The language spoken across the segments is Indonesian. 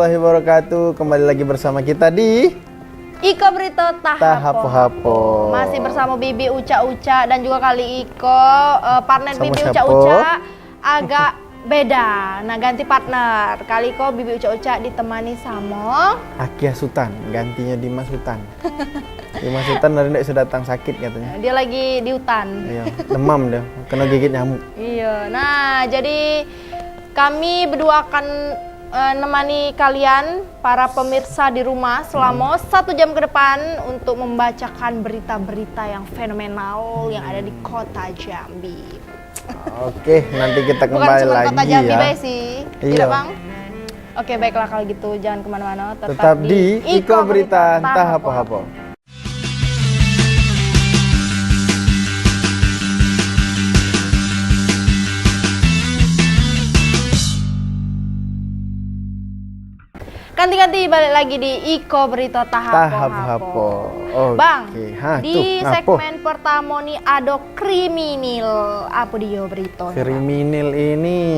warahmatullahi wabarakatuh. Kembali lagi bersama kita di Iko Brito Tahapo-hapo. Masih bersama Bibi Uca-Uca dan juga kali Iko partner Sama Bibi siapa? Uca-Uca agak beda. Nah, ganti partner. Kali Iko Bibi Uca-Uca ditemani sama Akia Sultan, gantinya Dimas Sultan. Dimas Sultan dari tidak sudah datang sakit katanya. dia lagi di hutan. Iya, demam dia, kena gigit nyamuk. Iya. Nah, jadi kami berdua akan nemani kalian para pemirsa di rumah selama 1 jam ke depan untuk membacakan berita-berita yang fenomenal yang ada di kota Jambi. Oke, nanti kita Bukan kembali cuma lagi kota Jambi ya. baik sih, Iya. tidak Bang? Oke, baiklah kalau gitu jangan kemana-mana, Tetap di Iko Berita Tahapo-hapo. Ganti-ganti balik lagi di Iko Berita Tahapo-hapo. Oke. Bang, Hah, di tuh, ngapo? segmen pertama nih ada kriminal. Apa dia berita? Kriminal ini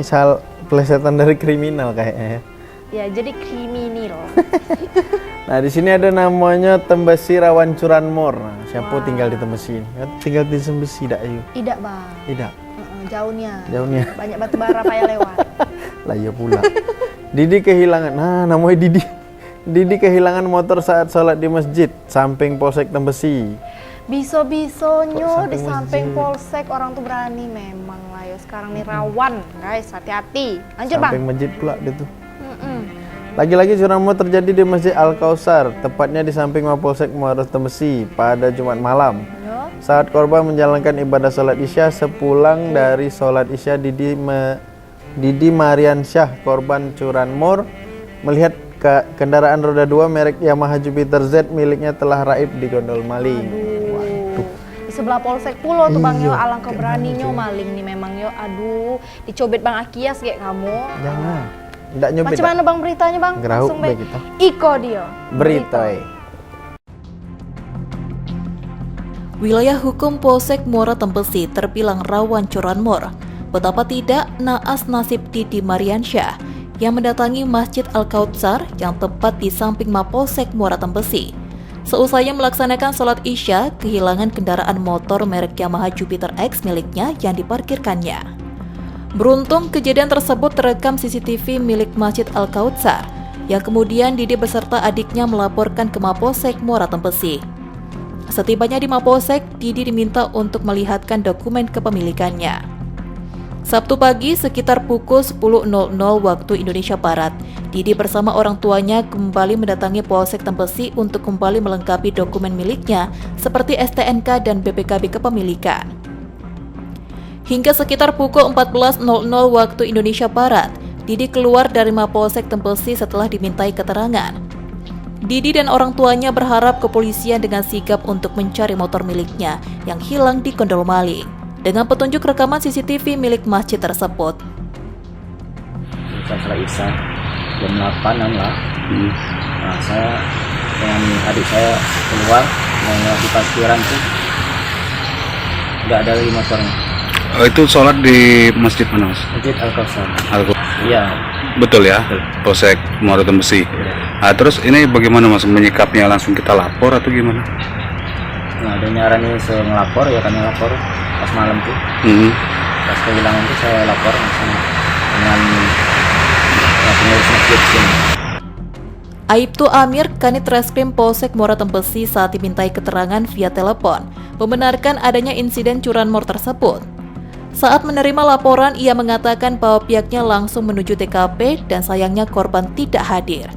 plesetan dari kriminal kayaknya ya. Ya, jadi kriminal. Nah, di sini ada namanya Tembesi Rawan Curanmor. Nah, siapa Wah. tinggal di Tembesi? Ya, tinggal di Tembesi dak ayu. Tidak, Bang. Tidak. Jauhnya. Jauhnya. Banyak batu bara payah lewat. Lah iya pula. Didi kehilangan. Nah, namanya Didi. Didi kehilangan motor saat sholat di masjid samping Polsek Tembesi. Biso-bisonyo Kok di samping samping masjid? polsek orang tuh berani memang lah ya. Sekarang nih rawan, guys. Hati-hati. Lanjut, Samping Bang. masjid pula dia tuh. Mm-mm. Lagi-lagi curanmor terjadi di Masjid Al-Kausar, tepatnya di samping Mapolsek Muarras Tembesi pada Jumat malam. Yo. Saat korban menjalankan ibadah sholat isya, sepulang dari sholat isya, Didi Mariansyah, korban curanmor, melihat kendaraan roda 2 merek Yamaha Jupiter Z miliknya telah raib di gondol maling. Aduh. Di sebelah polsek pulau tuh Bang Iya, yo, alangkah kayak beraninya mana tuh? maling nih memang yo. Aduh, dicobet Bang Akias kayak kamu. Jangan, tidak nyobet. Macam mana Bang beritanya Bang? Gerahuk Langsung baik baik. kita. Iko dia. Berita. Wilayah hukum Polsek Muara Tembesi terbilang rawan curanmor. Betapa tidak naas nasib Didi Mariansyah yang mendatangi Masjid Al-Kautsar yang tepat di samping Mapolsek Muara Tembesi. Seusai melaksanakan sholat isya, kehilangan kendaraan motor merek Yamaha Jupiter X miliknya yang diparkirkannya. Beruntung kejadian tersebut terekam CCTV milik Masjid Al-Kautsar, yang kemudian Didi beserta adiknya melaporkan ke Mapolsek Muara Tembesi. Setibanya di Mapolsek, Didi diminta untuk melihatkan dokumen kepemilikannya. Sabtu pagi sekitar pukul 10.00 waktu Indonesia Barat, Didi bersama orang tuanya kembali mendatangi Polsek Tembesi untuk kembali melengkapi dokumen miliknya seperti STNK dan BPKB kepemilikan. Hingga sekitar pukul 14.00 waktu Indonesia Barat, Didi keluar dari Mapolsek Tembesi setelah dimintai keterangan. Didi dan orang tuanya berharap kepolisian dengan sigap untuk mencari motor miliknya yang hilang di gondol maling. Dengan petunjuk rekaman CCTV milik masjid tersebut. Setelah isya jam 8-an lah. Nah, saya dengan adik saya keluar mau di parkiran tuh nggak ada lagi motornya. Oh, itu sholat di masjid mana, Mas? Masjid Al-Kausar. Iya. Iya. Betul ya, Polsek Muara Tembesi. Nah, terus ini bagaimana Mas menyikapnya, langsung kita lapor atau gimana? Nah, ada nyarani saya ngelapor ya, kami lapor pas malam tuh. Pas kehilangan tuh saya lapor langsung dengan pengurus masjid sini. Aibtu Amir, Kanit Reskrim Polsek Muara Tembesi saat dimintai keterangan via telepon, membenarkan adanya insiden curanmor tersebut. Saat menerima laporan, ia mengatakan bahwa pihaknya langsung menuju TKP dan sayangnya korban tidak hadir.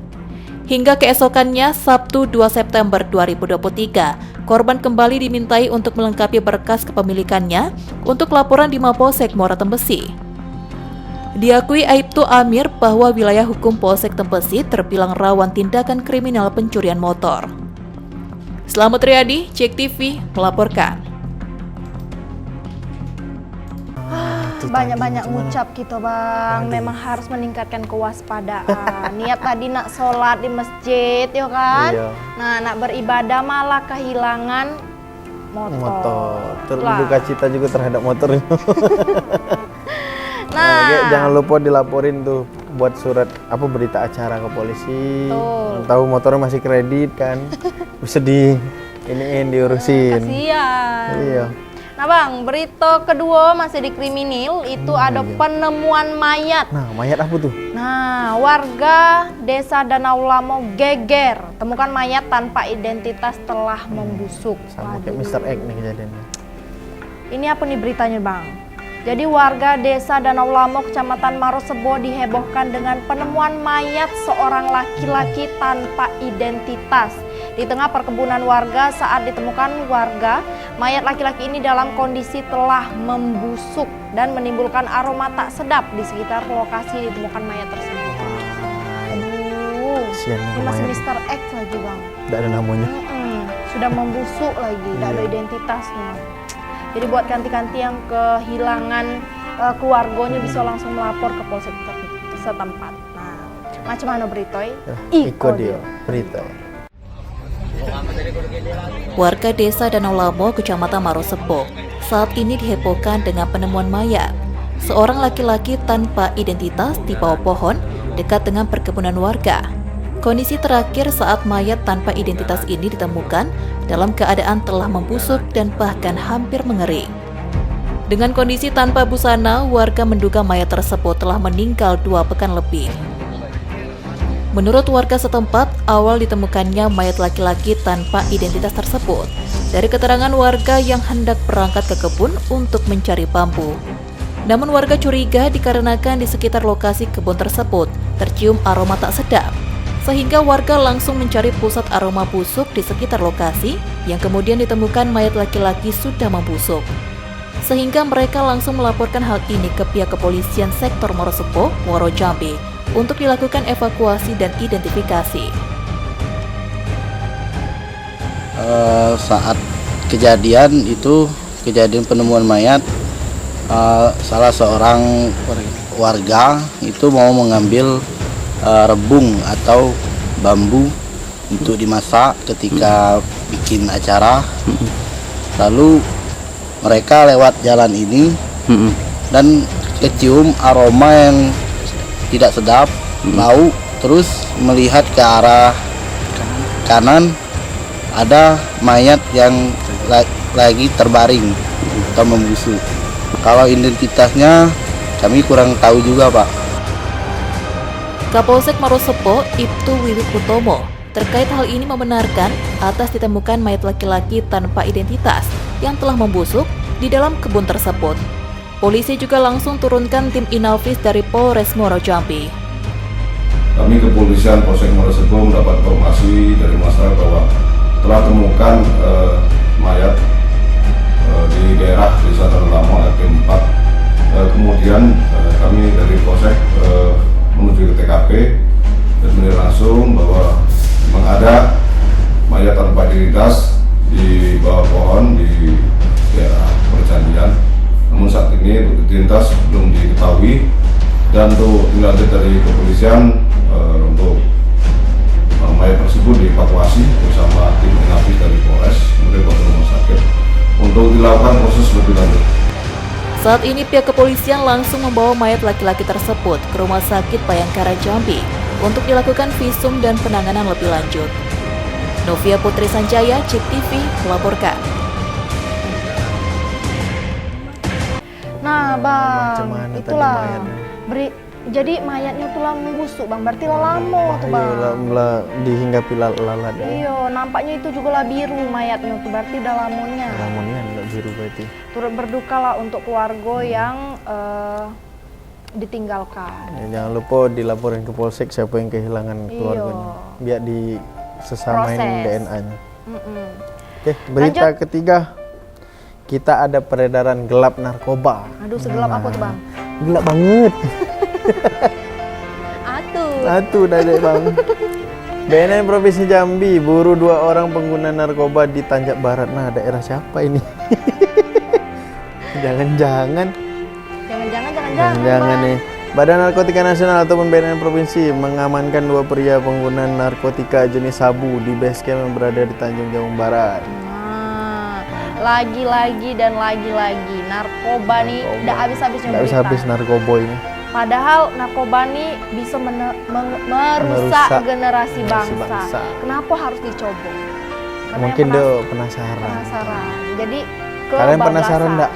Hingga keesokannya, Sabtu 2 September 2023, korban kembali dimintai untuk melengkapi berkas kepemilikannya untuk laporan di Mapolsek Muara Tembesi. Diakui Aibtu Amir bahwa wilayah hukum Polsek Tembesi terbilang rawan tindakan kriminal pencurian motor. Selamat Riyadi, Cek TV melaporkan. Banyak-banyak ngucap gitu Bang. Memang harus meningkatkan kewaspadaan. Niat tadi nak sholat di masjid, ya kan? Iya. Nah, nak beribadah malah kehilangan motor. Terus Lah. duka cita juga terhadap motor itu. Nah, Jangan lupa dilaporin tuh buat surat berita acara ke polisi. Betul. Tahu motornya masih kredit kan, bisa diurusin. Kasihan. Iya. Nah Bang, berita kedua masih di kriminal, itu ada penemuan mayat. Nah, mayat apa tuh? Nah, warga desa Danau Lamo geger, temukan mayat tanpa identitas telah membusuk. Sama kayak Waduh. Mr. X nih kejadiannya. Ini apa nih beritanya Bang? Jadi warga desa Danau Lamo, Kecamatan Marosebo dihebohkan dengan penemuan mayat seorang laki-laki tanpa identitas. Di tengah perkebunan warga saat ditemukan warga, mayat laki-laki ini dalam kondisi telah membusuk dan menimbulkan aroma tak sedap di sekitar lokasi ditemukan mayat tersebut. Aduh, Kasian nih ini masih mayat. Mr. X lagi Bang. Nggak ada namanya. Sudah membusuk lagi, tidak ada identitasnya. Jadi buat kanti-kanti yang kehilangan keluarganya bisa langsung melapor ke polsek setempat. Nah, macam mana beritoy? Iko dia berita. Warga desa Danau Lamo, Kecamatan Marosebo, saat ini dihebohkan dengan penemuan mayat. Seorang laki-laki tanpa identitas di bawah pohon dekat dengan perkebunan warga. Kondisi terakhir saat mayat tanpa identitas ini ditemukan dalam keadaan telah membusuk dan bahkan hampir mengering. Dengan kondisi tanpa busana, warga menduga mayat tersebut telah meninggal 2 pekan lebih. Menurut warga setempat, awal ditemukannya mayat laki-laki tanpa identitas tersebut dari keterangan warga yang hendak berangkat ke kebun untuk mencari bambu. Namun warga curiga dikarenakan di sekitar lokasi kebun tersebut tercium aroma tak sedap, sehingga warga langsung mencari pusat aroma busuk di sekitar lokasi yang kemudian ditemukan mayat laki-laki sudah membusuk. Sehingga mereka langsung melaporkan hal ini ke pihak kepolisian sektor Marosebo, Muaro Jambi untuk dilakukan evakuasi dan identifikasi. Saat kejadian penemuan mayat, salah seorang warga itu mau mengambil rebung atau bambu untuk dimasak ketika bikin acara. Lalu mereka lewat jalan ini dan kecium aroma yang tidak sedap, bau. Terus melihat ke arah kanan, ada mayat yang lagi terbaring atau membusuk. Kalau identitasnya kami kurang tahu juga, Pak. Kapolsek Marosebo, Ibtu Wiwit Utomo, terkait hal ini membenarkan atas ditemukan mayat laki-laki tanpa identitas yang telah membusuk di dalam kebun tersebut. Polisi juga langsung turunkan tim Inalvis dari Polres Muaro Jambi. Kami kepolisian Polsek Marosebo mendapat informasi dari masyarakat bahwa telah temukan mayat di daerah Desa Danau Lamo RT 4. Kemudian kami dari Polsek menuju ke TKP dan melihat langsung bahwa memang ada mayat tanpa identitas di bawah pohon di daerah perjanjian. Namun saat ini untuk identitas belum diketahui, dan untuk tindak lanjut dari kepolisian untuk mayat tersebut dievakuasi bersama tim Inafis dari Polres kemudian ke rumah sakit untuk dilakukan proses lebih lanjut. Saat ini pihak kepolisian langsung membawa mayat laki-laki tersebut ke Rumah Sakit Bayangkara Jambi untuk dilakukan visum dan penanganan lebih lanjut. Novia Putri Sanjaya, CIP TV, melaporkan. Nah Macam Bang, mana tadi itulah. mayatnya? Jadi mayatnya tuh lah membusuk Bang, berarti lah lama tuh Bang. Dihinggapi lalat ya. Iya, nampaknya itu juga lah biru mayatnya tuh, berarti udah lamonnya. Lamonnya enggak biru berarti. Turut berduka lah untuk keluarga yang ditinggalkan. Ya, jangan lupa dilaporin ke polsek siapa yang kehilangan keluarganya. Biar disesamain Proses. DNA-nya. Mm-mm. Oke, berita ketiga. Kita ada peredaran gelap narkoba. Aduh, segelap apa tuh Bang? Gelap banget. Satu dari Bang. BNN Provinsi Jambi buru 2 orang pengguna narkoba di Tanjak Barat. Nah, daerah siapa ini? Jangan-jangan Jangan-jangan nih. Badan Narkotika Nasional ataupun BNN Provinsi mengamankan 2 pria pengguna narkotika jenis sabu di base camp yang berada di Tanjung Jabung Barat. Nah, lagi-lagi dan lagi-lagi narkoba nih, udah habis-habisnya Nggak berita. habis narkoba ini. Padahal narkoba ini bisa merusak generasi bangsa. Kenapa harus dicoba? Karena Mungkin yang dia penasaran. penasaran. Jadi Kalian penasaran kebablasan. enggak?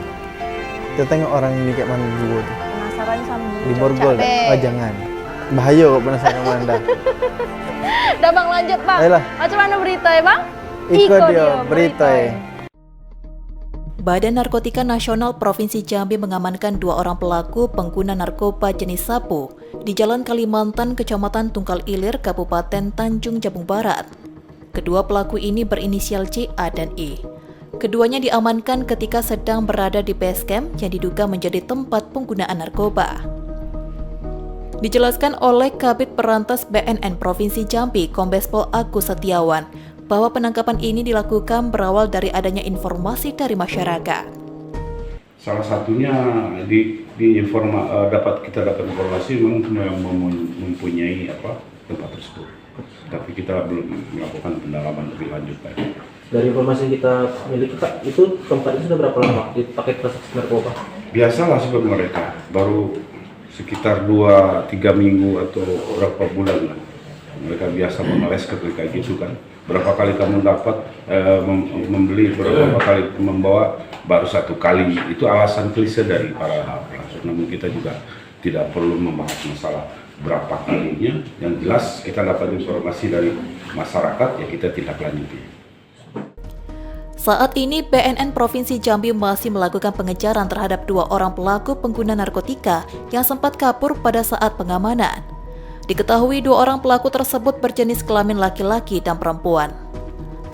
Kita tengok orang ini kayak mana dulu tuh. Penasaran sama Di borgol. Oh jangan. Bahaya kok penasaran sama Anda. Udah Bang, lanjut Bang. Ayolah. Macam mana berita ya Bang? Ikut dia berita. Badan Narkotika Nasional Provinsi Jambi mengamankan 2 orang pelaku pengguna narkoba jenis sabu di Jalan Kalimantan, Kecamatan Tungkal Ilir, Kabupaten Tanjung Jabung Barat. Kedua pelaku ini berinisial C, A, dan I. Keduanya diamankan ketika sedang berada di base camp yang diduga menjadi tempat penggunaan narkoba. Dijelaskan oleh Kabid Perantas BNN Provinsi Jambi, Kombes Pol Agus Setiawan, bahwa penangkapan ini dilakukan berawal dari adanya informasi dari masyarakat. Salah satunya dapat informasi memang mempunyai tempat tersebut, tapi kita belum melakukan pendalaman lebih lanjut lagi. Dari informasi yang kita miliki Pak, itu tempat itu sudah berapa lama dipakai transaksi narkoba? Biasalah sebab mereka baru sekitar 2-3 minggu atau berapa bulan lah. Mereka biasa memeles ketika gitu kan. Berapa kali kamu dapat membeli, berapa kali membawa, baru 1 kali. Itu alasan klise dari para pelaku. Namun kita juga tidak perlu membahas masalah berapa kalinya. Yang jelas kita dapat informasi dari masyarakat, ya kita tindak lanjuti. Saat ini BNN Provinsi Jambi masih melakukan pengejaran terhadap 2 orang pelaku pengguna narkotika yang sempat kabur pada saat pengamanan. Diketahui 2 orang pelaku tersebut berjenis kelamin laki-laki dan perempuan.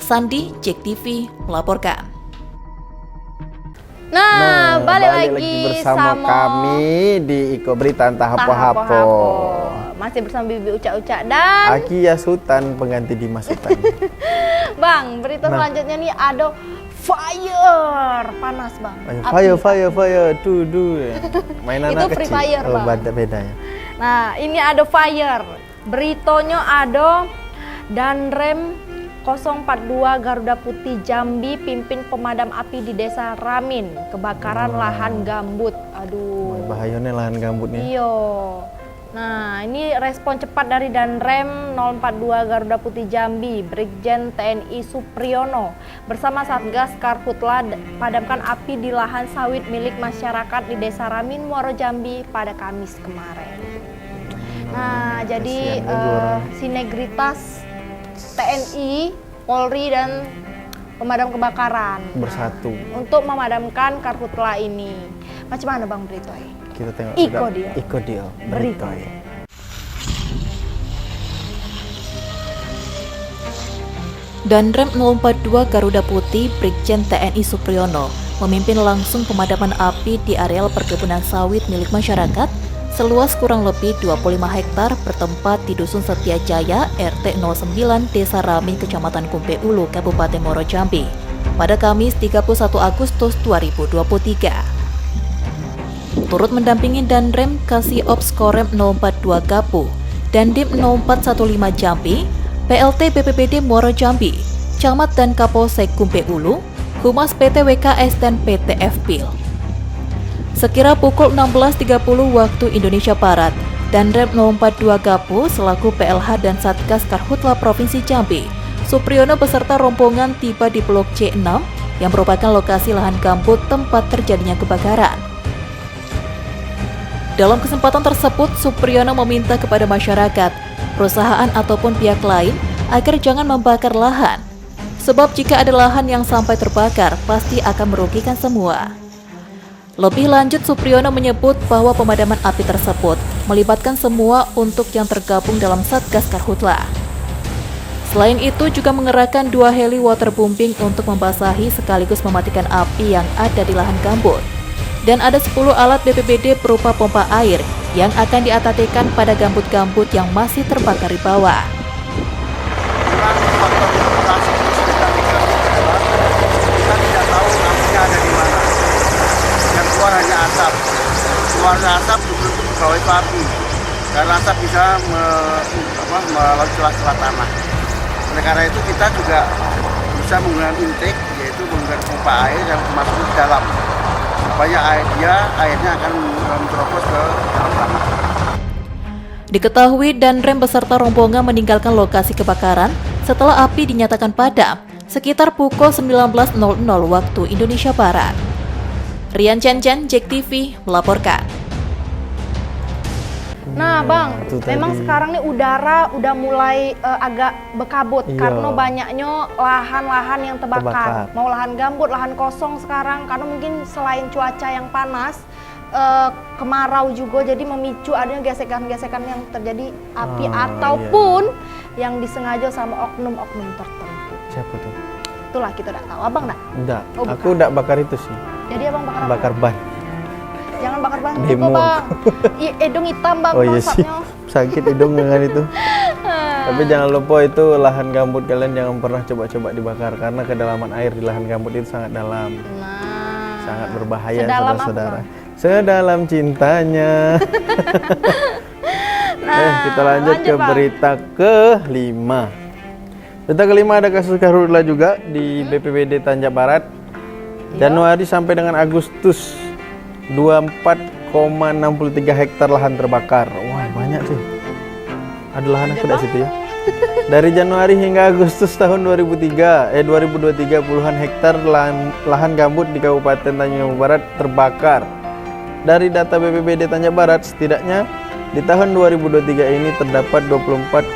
Sandi, JEK TV, melaporkan. Nah, balik lagi bersama kami di Iko Berita Entah Hapo-Hapo. Masih bersama Bibi Ucak-Ucak dan Aki Yasutan, pengganti Dimas Sultan. Bang, berita selanjutnya nih ada fire, panas Bang. Fire, mainan Itu anak Free kecil. Fire, Oh, Bang. beda ya. Nah, ini ada fire. Beritanya ada Danrem 042 Garuda Putih Jambi pimpin pemadam api di Desa Ramin, kebakaran lahan gambut. Aduh. Bahayanya lahan gambutnya. Iya. Nah, ini respon cepat dari Danrem 042 Garuda Putih Jambi, Brigjen TNI Supriyono bersama Satgas Karhutla padamkan api di lahan sawit milik masyarakat di Desa Ramin, Muaro Jambi pada Kamis kemarin. Nah, jadi sinergitas TNI, Polri dan pemadam kebakaran Bersatu. untuk memadamkan Karhutla ini. Macam mana Bang Britoy? Kita tengok Iko dia. berita. Danrem 042 Garuda Putih Brigjen TNI Supriyono memimpin langsung pemadaman api di areal perkebunan sawit milik masyarakat seluas kurang lebih 25 hektar bertempat di Dusun Setia Jaya, RT 09, Desa Ramin, Kecamatan Kumpe Ulu, Kabupaten Muaro Jambi, pada Kamis 31 Agustus 2023. Turut mendampingi Danrem Kasih Ops Korem 042 Gapu, Dandim 0415 Jambi, PLT BPBD Muaro Jambi, Camat dan Kapolsek Kumpe Ulu, Humas PT WKS dan PT FPIL. Sekira pukul 16.30 waktu Indonesia Barat, Danrem 042 Gapu selaku PLH dan Satgas Karhutla Provinsi Jambi, Supriyono beserta rombongan tiba di Blok C6 yang merupakan lokasi lahan gambut tempat terjadinya kebakaran. Dalam kesempatan tersebut, Supriyono meminta kepada masyarakat, perusahaan ataupun pihak lain agar jangan membakar lahan. Sebab jika ada lahan yang sampai terbakar, pasti akan merugikan semua. Lebih lanjut, Supriyono menyebut bahwa pemadaman api tersebut melibatkan semua untuk yang tergabung dalam Satgas Karhutla. Selain itu juga mengerahkan 2 heli waterbombing untuk membasahi sekaligus mematikan api yang ada di lahan gambut. Dan ada 10 alat BPBD berupa pompa air yang akan diatatekan pada gambut-gambut yang masih terbakar di bawah. Kita tidak tahu apinya ada di mana. Yang keluar hanya asap. Keluarnya asap belum pegawai itu api. Karena asap bisa melalui celah-celah tanah. Oleh karena itu kita juga bisa menggunakan intake, yaitu menggunakan pompa air yang masuk ke dalam. Supaya airnya akan menerobos ke dalam tanah. Diketahui Danrem beserta rombongan meninggalkan lokasi kebakaran setelah api dinyatakan padam sekitar pukul 19.00 waktu Indonesia Barat. Rian Chen, JEK TV melaporkan. Nah Bang, itu memang tadi. sekarang nih udara udah mulai agak berkabut Iya. karena banyaknya lahan-lahan yang terbakar. Terbakar. Mau lahan gambut, lahan kosong sekarang karena mungkin selain cuaca yang panas, kemarau juga jadi memicu adanya gesekan-gesekan yang terjadi api ataupun yang disengaja sama oknum-oknum tertentu. Siapa tuh? Itulah kita tidak tahu. Abang enggak? Enggak, Oh, aku udah bakar itu sih. Jadi abang bakar apa? Bakar ban. Jangan bakar ban Demo. itu Bang. Hidung hitam Bang Oh iya sih, asapnya. sakit hidung dengan itu. Tapi jangan lupa itu lahan gambut, kalian jangan pernah coba-coba dibakar karena kedalaman air di lahan gambut itu sangat dalam. Nah, Sangat berbahaya sedalam apa, saudara-saudara. Bang? Sedalam cintanya. Kita lanjut ke Bang. berita ke-5. Berita ke-5 ada kasus karhutla juga di BPBD Tanjab Barat. Januari sampai dengan Agustus 24,63 hektar lahan terbakar. Wah, banyak sih. Ada lahan aku dari situ ya. Dari Januari hingga Agustus tahun 2023 puluhan hektar lahan gambut di Kabupaten Tanjung Barat terbakar. Dari data BPBD Tanjab Barat, setidaknya di tahun 2023 ini terdapat 24,63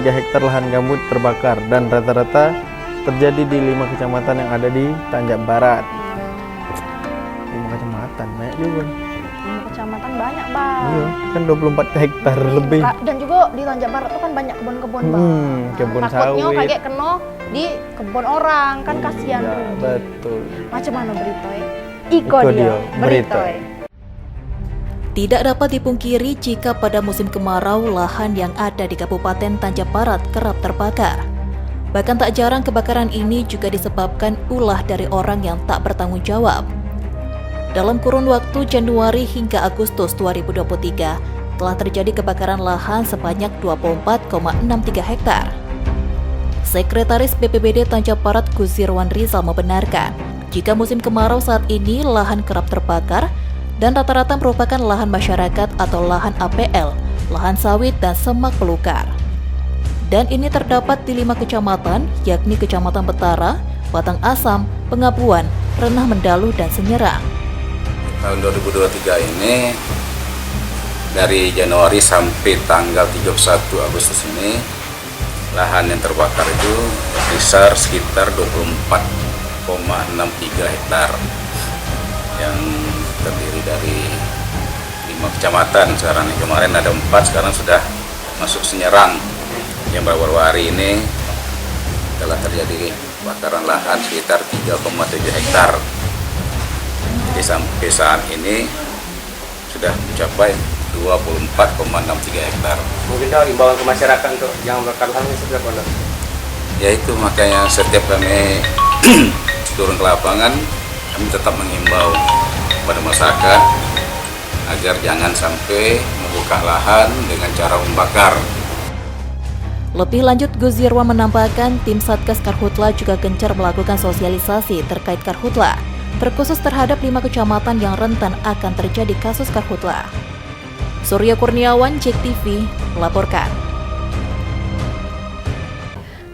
hektar lahan gambut terbakar dan rata-rata terjadi di 5 kecamatan yang ada di Tanjab Barat. 5 kecamatan, banyak juga. 5 kecamatan banyak Bang. Iya, kan 24 hektar lebih. Dan juga di Tanjab Barat tuh kan banyak kebun-kebun Bang. Kebun takutnya sawit. kayak kena di kebun orang kan kasihan Iya, rugi. betul. Macam mana beritoy? Iko Iko dia dia, beritoy. Tidak dapat dipungkiri jika pada musim kemarau lahan yang ada di Kabupaten Tanjab Barat kerap terbakar. Bahkan tak jarang kebakaran ini juga disebabkan ulah dari orang yang tak bertanggung jawab. Dalam kurun waktu Januari hingga Agustus 2023, telah terjadi kebakaran lahan sebanyak 24,63 hektar. Sekretaris BPBD Tanjab Barat Guzirwan Rizal membenarkan, jika musim kemarau saat ini lahan kerap terbakar dan rata-rata merupakan lahan masyarakat atau lahan APL, lahan sawit dan semak belukar. Dan ini terdapat di 5 kecamatan, yakni Kecamatan Betara, Batang Asam, Pengabuan, Renah Mendalu, dan Senyerang. Tahun 2023 ini, dari Januari sampai tanggal 31 Agustus ini, lahan yang terbakar itu besar sekitar 24,63 hektar yang terdiri dari 5 kecamatan. Sekarang ini kemarin ada 4, sekarang sudah masuk Senyerang. Yang baru-baru hari ini telah terjadi kebakaran lahan sekitar 3,7 hektar. Jadi sampai saat ini sudah mencapai 24,63 hektar. Mungkin dah imbauan ke masyarakat untuk jangan bakar lahan ini seperti apa? Ya itu makanya setiap kami turun ke lapangan, kami tetap mengimbau kepada masyarakat agar jangan sampai membuka lahan dengan cara membakar. Lebih lanjut, Guzirwan menambahkan tim Satgas Karhutla juga gencar melakukan sosialisasi terkait Karhutla, terkhusus terhadap 5 kecamatan yang rentan akan terjadi kasus Karhutla. Surya Kurniawan, JEK TV, melaporkan.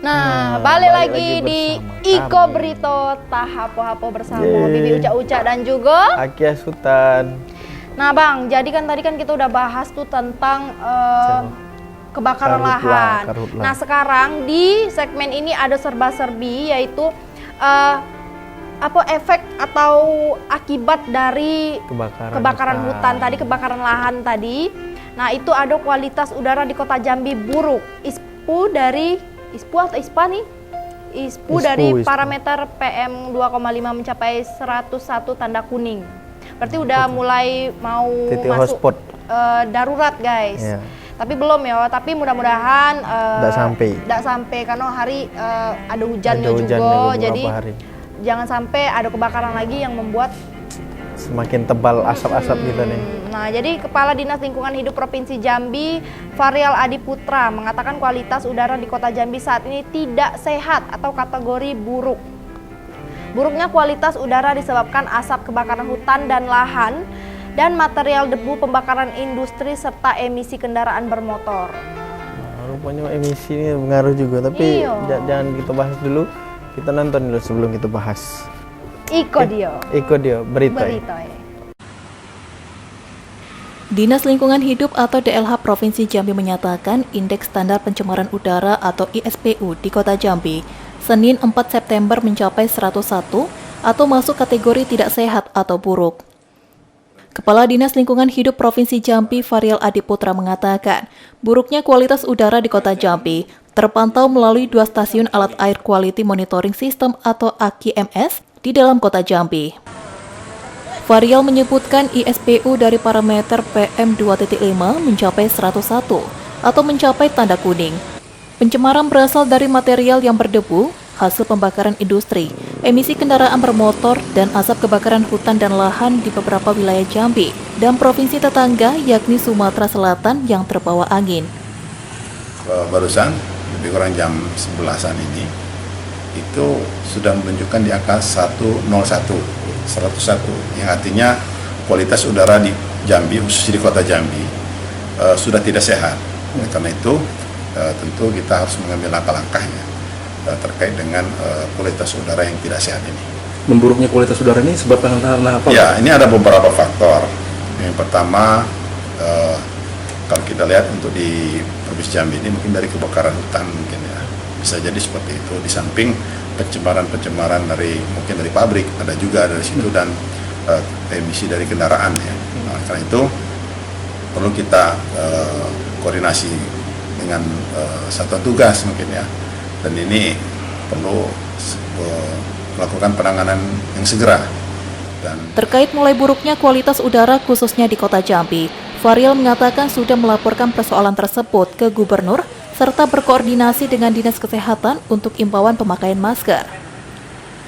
Nah, balik lagi di Iko Berito Tahapo-hapo bersama Bibi Uca-Uca dan juga Akia Sultan. Nah Bang, jadi kan tadi kan kita udah bahas tuh tentang kebakaran lahan. Karhutla. Nah sekarang di segmen ini ada serba-serbi, yaitu apa efek atau akibat dari kebakaran hutan tadi, kebakaran lahan tadi. Nah itu ada kualitas udara di kota Jambi buruk. ISPU dari parameter PM 2,5 mencapai 101 tanda kuning. Berarti udah mulai mau titik masuk hotspot. Darurat guys. Iya. Tapi belum ya, tapi mudah-mudahan Nggak sampai karena hari ada hujannya Ada hujan juga, beberapa jadi hari. jangan sampai ada kebakaran lagi yang membuat Semakin tebal asap-asap gitu nih. Nah, jadi Kepala Dinas Lingkungan Hidup Provinsi Jambi, Varial Adiputra, mengatakan kualitas udara di kota Jambi saat ini tidak sehat atau kategori buruk. Buruknya kualitas udara disebabkan asap kebakaran hutan dan lahan dan material debu pembakaran industri serta emisi kendaraan bermotor. Rupanya emisi ini mengaruh juga, tapi Iya. jangan kita bahas dulu. Kita nonton dulu sebelum kita bahas. Iko dia. Berita. Dinas Lingkungan Hidup atau DLH Provinsi Jambi menyatakan indeks standar pencemaran udara atau ISPU di Kota Jambi Senin 4 September mencapai 101 atau masuk kategori tidak sehat atau buruk. Kepala Dinas Lingkungan Hidup Provinsi Jambi Farial Adiputra mengatakan, buruknya kualitas udara di Kota Jambi terpantau melalui 2 stasiun alat air quality monitoring system atau AQMS di dalam Kota Jambi. Farial menyebutkan ISPU dari parameter PM2.5 mencapai 101 atau mencapai tanda kuning. Pencemaran berasal dari material yang berdebu, hasil pembakaran industri, emisi kendaraan bermotor, dan asap kebakaran hutan dan lahan di beberapa wilayah Jambi dan provinsi tetangga yakni Sumatera Selatan yang terbawa angin. Barusan, lebih kurang jam 11-an ini, itu sudah menunjukkan di angka 101, yang artinya kualitas udara di Jambi, khususnya di Kota Jambi, sudah tidak sehat. Karena itu tentu kita harus mengambil langkah-langkah terkait dengan kualitas udara yang tidak sehat ini. Memburuknya kualitas udara ini sebabkan karena apa? Ya, ini ada beberapa faktor. Yang pertama, kalau kita lihat untuk di Provinsi Jambi ini mungkin dari kebakaran hutan mungkin ya. Bisa jadi seperti itu. Di samping pencemaran dari mungkin dari pabrik ada juga dari situ, dan emisi dari kendaraan ya. Nah, karena itu perlu kita koordinasi dengan satuan tugas mungkin ya, dan ini perlu melakukan penanganan yang segera. Dan terkait mulai buruknya kualitas udara khususnya di Kota Jambi, Farial mengatakan sudah melaporkan persoalan tersebut ke Gubernur serta berkoordinasi dengan Dinas Kesehatan untuk imbauan pemakaian masker.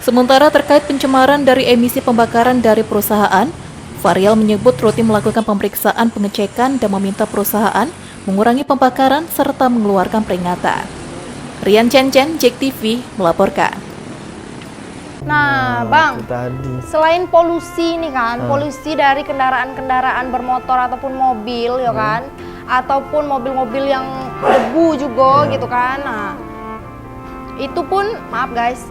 Sementara terkait pencemaran dari emisi pembakaran dari perusahaan, Farial menyebut rutin melakukan pemeriksaan pengecekan dan meminta perusahaan mengurangi pembakaran serta mengeluarkan peringatan. Rian Cencen, JEK TV, melaporkan. Nah, Bang, selain polusi nih kan, polusi dari kendaraan-kendaraan bermotor ataupun mobil, ya kan, ataupun mobil-mobil yang debu juga gitu kan. Nah, itu pun maaf guys,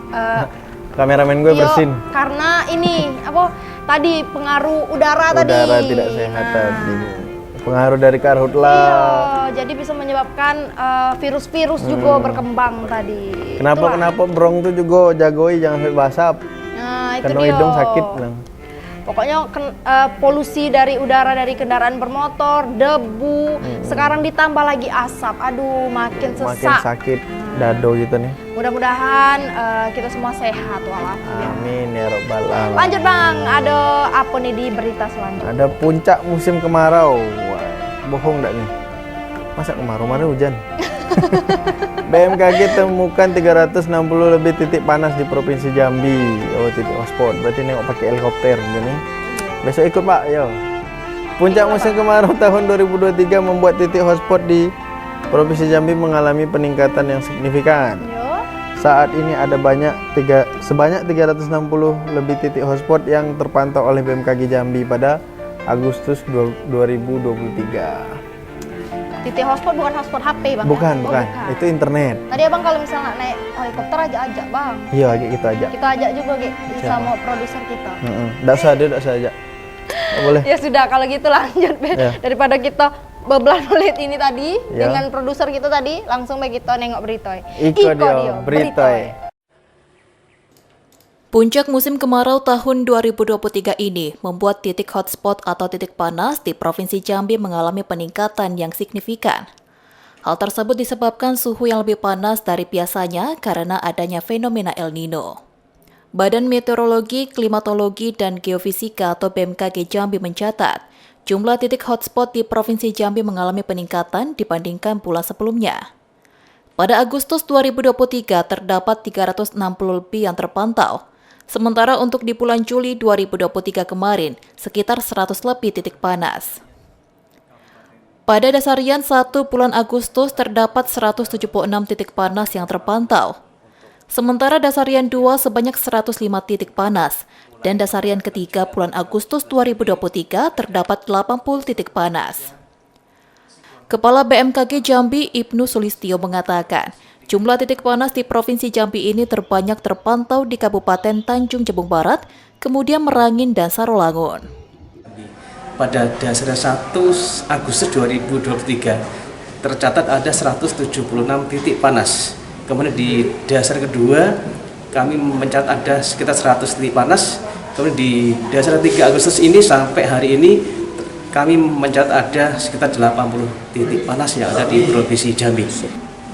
kameramen gue bersin. Karena ini apa tadi pengaruh udara tidak sehat tadi. Pengaruh dari karhutla. Iya, jadi bisa menyebabkan virus-virus juga berkembang tadi. Kenapa brong tuh juga jagoi jangan sampai basap. Nah, itu kena dia. hidung sakit. Pokoknya polusi dari udara dari kendaraan bermotor, debu, sekarang ditambah lagi asap. Aduh, makin sesak. Makin sakit dado gitu nih. Mudah-mudahan kita semua sehat walafiat. Amin ya robbal alamin. Lanjut Bang, ada apa nih di berita selanjutnya? Ada puncak musim kemarau. Wah, bohong enggak nih? Masa kemarau hujan? BMKG temukan 360 lebih titik panas di Provinsi Jambi. Oh, titik hotspot. Berarti nengok pakai helikopter gini. Besok ikut Pak, yo. Puncak musim kemarau tahun 2023 membuat titik hotspot di Provinsi Jambi mengalami peningkatan yang signifikan. Saat ini ada sebanyak 360 lebih titik hotspot yang terpantau oleh BMKG Jambi pada Agustus 2023. Titik hotspot bukan hotspot HP Bang? Bukan. Itu internet. Tadi Abang kalau misalnya naik helikopter aja Bang. Iya, kita ajak. Kita ajak juga sama produser kita. Nggak usah ajak. Boleh. Ya sudah, kalau gitu lanjut. Daripada kita bebelah menit ini tadi dengan produser kita tadi, langsung kita nengok berita. Iko dia berita. Puncak musim kemarau tahun 2023 ini membuat titik hotspot atau titik panas di Provinsi Jambi mengalami peningkatan yang signifikan. Hal tersebut disebabkan suhu yang lebih panas dari biasanya karena adanya fenomena El Nino. Badan Meteorologi, Klimatologi, dan Geofisika atau BMKG Jambi mencatat, jumlah titik hotspot di Provinsi Jambi mengalami peningkatan dibandingkan bulan sebelumnya. Pada Agustus 2023 terdapat 360 lebih yang terpantau. Sementara untuk di bulan Juli 2023 kemarin, sekitar 100 lebih titik panas. Pada dasarian 1 bulan Agustus terdapat 176 titik panas yang terpantau. Sementara dasarian 2 sebanyak 105 titik panas dan dasarian ketiga bulan Agustus 2023 terdapat 80 titik panas. Kepala BMKG Jambi Ibnu Sulistyo mengatakan, jumlah titik panas di Provinsi Jambi ini terbanyak terpantau di Kabupaten Tanjung Jabung Barat, kemudian Merangin dan Sarolangun. Pada dasar 1 Agustus 2023 tercatat ada 176 titik panas. Kemudian di dasar kedua kami mencatat ada sekitar 100 titik panas. Kemudian di dasar 3 Agustus ini sampai hari ini kami mencatat ada sekitar 80 titik panas yang ada di Provinsi Jambi.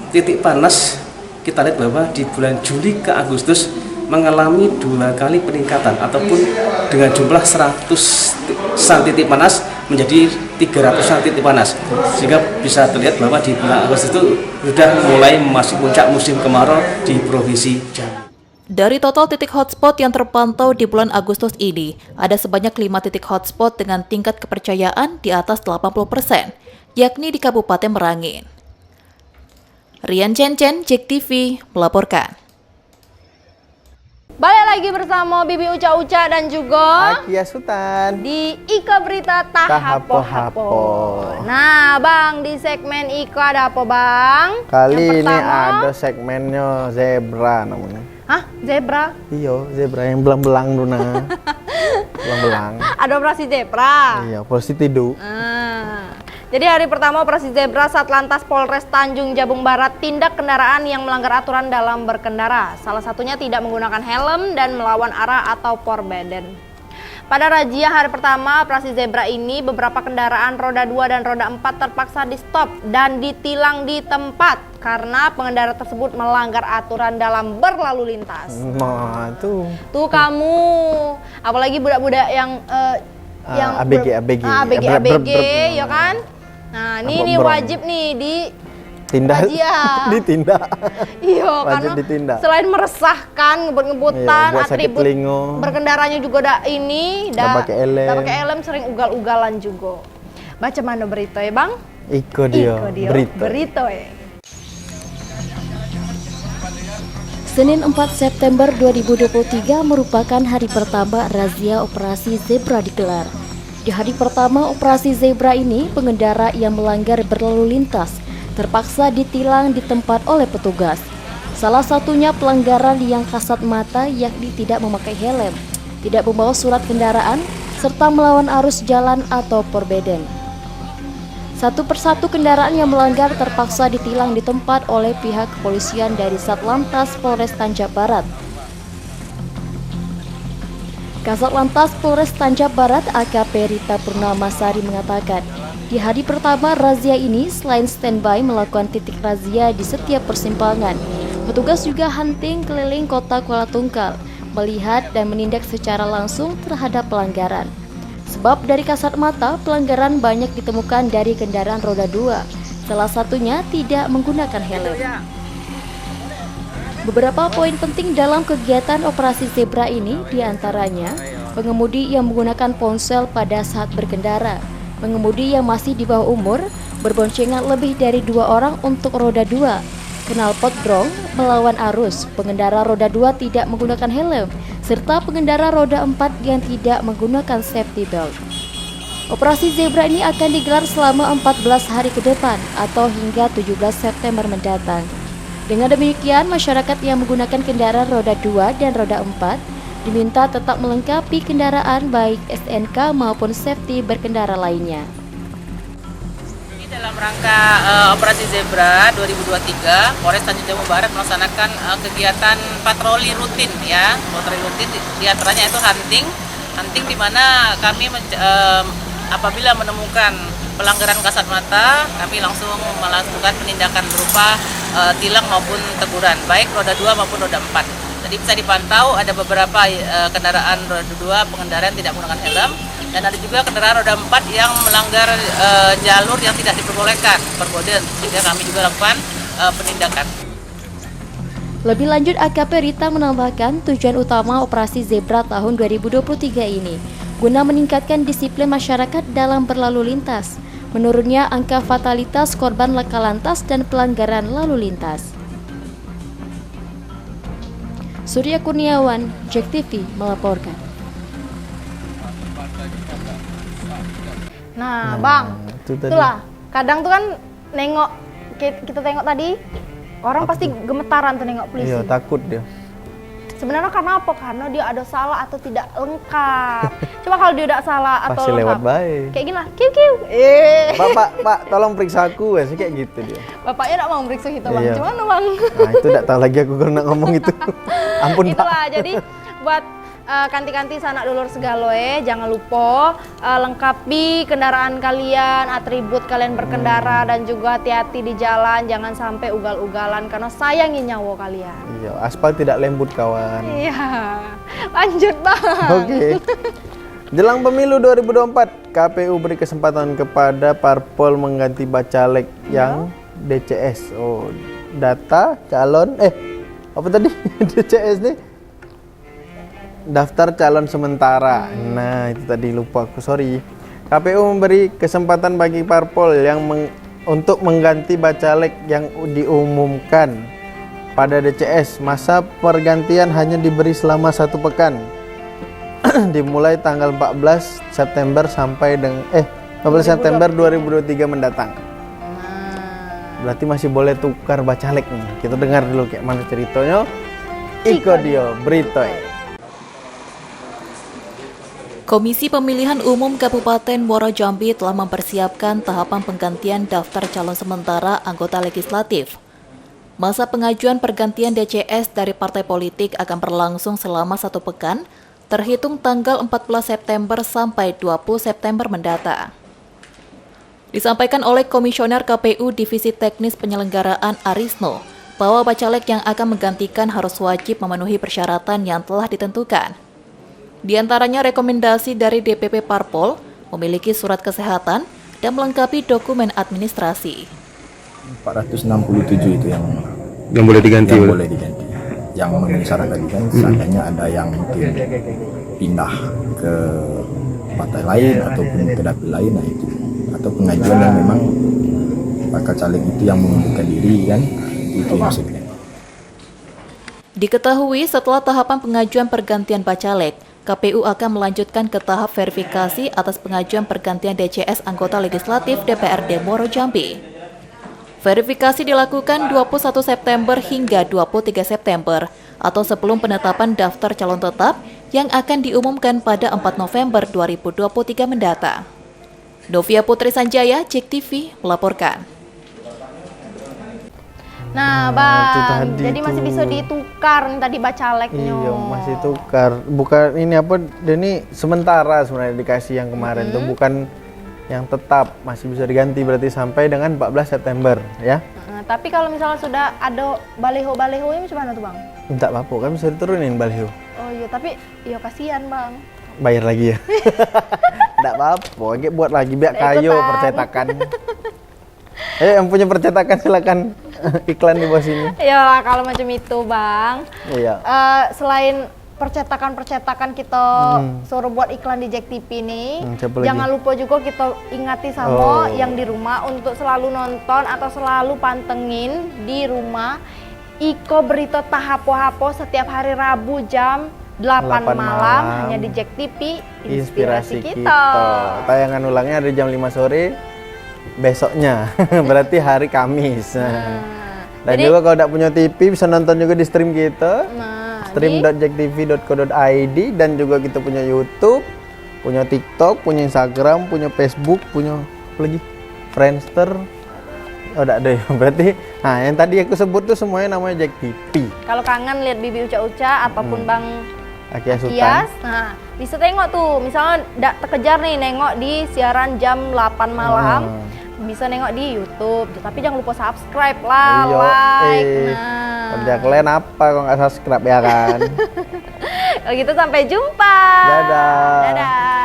Titik panas kita lihat bahwa di bulan Juli ke Agustus mengalami 2 kali peningkatan ataupun dengan jumlah 100 titik panas menjadi 300 titik panas, sehingga bisa terlihat bahwa di bulan Agustus itu sudah mulai memasuki puncak musim kemarau di Provinsi Jambi. Dari total titik hotspot yang terpantau di bulan Agustus ini, ada sebanyak 5 titik hotspot dengan tingkat kepercayaan di atas 80%, yakni di Kabupaten Merangin. Rian Cencen, JEK TV, melaporkan. Balik lagi bersama Bibi Uca-Uca dan juga Akia Sultan di Ika Berita Tahapo-Hapo. Nah Bang, di segmen Ika ada apa Bang? Kali ini ada segmennya zebra namanya. Hah? Zebra? Iya, zebra yang belang-belang Duna. Belang-belang. Ada operasi zebra? Iya, operasi tidur. Jadi hari pertama operasi zebra Satlantas Polres Tanjung Jabung Barat tindak kendaraan yang melanggar aturan dalam berkendara. Salah satunya tidak menggunakan helm dan melawan arah atau forbidden. Pada razia hari pertama operasi zebra ini, beberapa kendaraan roda 2 dan roda 4 terpaksa di stop dan ditilang di tempat karena pengendara tersebut melanggar aturan dalam berlalu lintas. Nah, tuh kamu, apalagi budak-budak yang ABG, ya kan? Nah, ini wajib nih ditindak. Ditindak. Iya, karena ditindak. Selain meresahkan, ngebut-ngebutan, atribut berkendaranya juga udah pakai helm, sering ugal-ugalan juga. Baca mana berita ya, Bang? Iko dia. Berita ya. Senin 4 September 2023 merupakan hari pertama razia operasi zebra digelar. Di hari pertama operasi zebra ini, pengendara yang melanggar berlalu lintas terpaksa ditilang di tempat oleh petugas. Salah satunya pelanggaran yang kasat mata, yakni tidak memakai helm, tidak membawa surat kendaraan, serta melawan arus jalan atau forbidden. Satu persatu kendaraan yang melanggar terpaksa ditilang di tempat oleh pihak kepolisian dari Satlantas Polres Tanjab Barat. Kasat Lantas Polres Tanjab Barat AKP Rita Purnamasari mengatakan, di hari pertama razia ini selain standby melakukan titik razia di setiap persimpangan, petugas juga hunting keliling kota Kuala Tungkal, melihat dan menindak secara langsung terhadap pelanggaran. Sebab dari kasat mata, pelanggaran banyak ditemukan dari kendaraan roda 2, salah satunya tidak menggunakan helm. Beberapa poin penting dalam kegiatan operasi zebra ini diantaranya pengemudi yang menggunakan ponsel pada saat berkendara, pengemudi yang masih di bawah umur, berboncengan lebih dari 2 orang untuk roda 2, knalpot brong, melawan arus, pengendara roda 2 tidak menggunakan helm, serta pengendara roda 4 yang tidak menggunakan safety belt. Operasi zebra ini akan digelar selama 14 hari ke depan atau hingga 17 September mendatang. Dengan demikian, masyarakat yang menggunakan kendaraan roda 2 dan roda 4 diminta tetap melengkapi kendaraan baik SNK maupun safety berkendara lainnya. Dalam rangka operasi zebra 2023, Polres Tanjung Jabung Barat melaksanakan kegiatan patroli rutin ya. Patroli rutin diantaranya itu hunting di mana kami apabila menemukan pelanggaran kasat mata, kami langsung melakukan penindakan berupa tilang maupun teguran, baik roda 2 maupun roda 4. Jadi bisa dipantau ada beberapa kendaraan roda 2 pengendara yang tidak menggunakan helm, dan ada juga kendaraan roda 4 yang melanggar jalur yang tidak diperbolehkan, forbidden, sehingga kami juga lakukan penindakan. Lebih lanjut, AKP Rita menambahkan tujuan utama operasi zebra tahun 2023 ini guna meningkatkan disiplin masyarakat dalam berlalu lintas, menurunnya angka fatalitas korban laka lantas dan pelanggaran lalu lintas. Surya Kurniawan, JEK TV melaporkan. Nah, Bang, itulah. Kadang tuh kan nengok, kita tengok tadi, orang pasti gemetaran tuh nengok polisi. Iya, takut dia. Sebenarnya karena apa? Karena dia ada salah atau tidak lengkap. Coba kalau dia tidak salah atau Pasti lengkap. lewat baik. Kayak gini lah, kiu. Pak, tolong periksa aku, sih kayak gitu dia. Bapaknya tidak mau meriksa kita, Bang. Iya. Cuman Bang. Nah, itu tidak tahu lagi aku kalau nak ngomong itu. Ampun, Pak. Itulah, jadi buat kanti-kanti sanak dulur segaloe, jangan lupa lengkapi kendaraan kalian, atribut kalian berkendara, dan juga hati-hati di jalan, jangan sampai ugal-ugalan karena sayangi nyawa kalian. Iya, aspal tidak lembut kawan. Iya, lanjut Bang. Oke. Jelang pemilu 2024, KPU beri kesempatan kepada parpol mengganti bacalek yang DCS. Oh, data calon apa tadi? DCS nih? Daftar calon sementara. Nah, itu tadi lupa aku, sorry. KPU memberi kesempatan bagi parpol yang untuk mengganti bacalek yang diumumkan pada DCS. Masa pergantian hanya diberi selama 1 pekan. Dimulai tanggal 14 September sampai dengan 14 September 2023 mendatang. Berarti masih boleh tukar bacalek nih. Kita dengar dulu kayak mana ceritanya. Iko dio Britoy. Komisi Pemilihan Umum Kabupaten Muaro Jambi telah mempersiapkan tahapan penggantian daftar calon sementara anggota legislatif. Masa pengajuan pergantian DCS dari partai politik akan berlangsung selama 1 pekan, terhitung tanggal 14 September sampai 20 September mendatang. Disampaikan oleh Komisioner KPU Divisi Teknis Penyelenggaraan Arisno, bahwa bacalek yang akan menggantikan harus wajib memenuhi persyaratan yang telah ditentukan. Di antaranya rekomendasi dari DPP Parpol, memiliki surat kesehatan, dan melengkapi dokumen administrasi. 467 itu yang boleh diganti. Yang boleh diganti. Yang memenuhi syarat tadi kan, seandainya ada yang mungkin pindah ke partai lain ataupun ke dapil lain, nah itu. Atau pengajuan yang memang bakal caleg itu yang mengundurkan diri kan, itu yang bisa diganti. Diketahui setelah tahapan pengajuan pergantian bacalek, KPU akan melanjutkan ke tahap verifikasi atas pengajuan pergantian DCS anggota legislatif DPRD Muaro Jambi. Verifikasi dilakukan 21 September hingga 23 September atau sebelum penetapan daftar calon tetap yang akan diumumkan pada 4 November 2023 mendatang. Novia Putri Sanjaya, JEK TV melaporkan. Nah, Bang, jadi masih bisa ditukar nih tadi bacaleknya. Iya, masih tukar. Bukan ini apa, dia ini sementara sebenarnya dikasih yang kemarin tuh, bukan yang tetap. Masih bisa diganti berarti sampai dengan 14 September ya. Tapi kalau misalnya sudah ada baliho-balihonya macam mana tuh, Bang? Enggak apa-apa, kan bisa diturunin baliho. Oh iya, tapi iya kasihan, Bang. Bayar lagi ya. Enggak apa-apa, buat lagi biar kayo percetakan. Yang punya percetakan silakan iklan di bawah sini. Iyalah kalau macam itu, Bang. Iya. Selain percetakan kita suruh buat iklan di JEK TV nih, jangan lupa juga kita ingati sama yang di rumah untuk selalu nonton atau selalu pantengin di rumah Iko Berita Tahapo-hapo setiap hari Rabu jam 8 malam hanya di JEK TV Inspirasi kita. Tayangan ulangnya ada jam 5 sore besoknya. Berarti hari Kamis. Dan juga kalau tidak punya TV bisa nonton juga di stream kita. stream.jektv.co.id, dan juga kita punya YouTube, punya TikTok, punya Instagram, punya Facebook, punya apa lagi? Friendster. Oh, enggak ada ya. Berarti yang tadi aku sebut tuh semuanya namanya JEK TV. Kalau kangen lihat Bibi Uca-Uca ataupun Bang Akias, nah bisa tengok tuh, misalnya tidak terkejar nih nengok di siaran jam 8 malam, bisa nengok di YouTube, tapi jangan lupa subscribe lah, like. Kerja kalian apa kalau nggak subscribe ya kan? Kalau gitu sampai jumpa. Dadah. Dadah.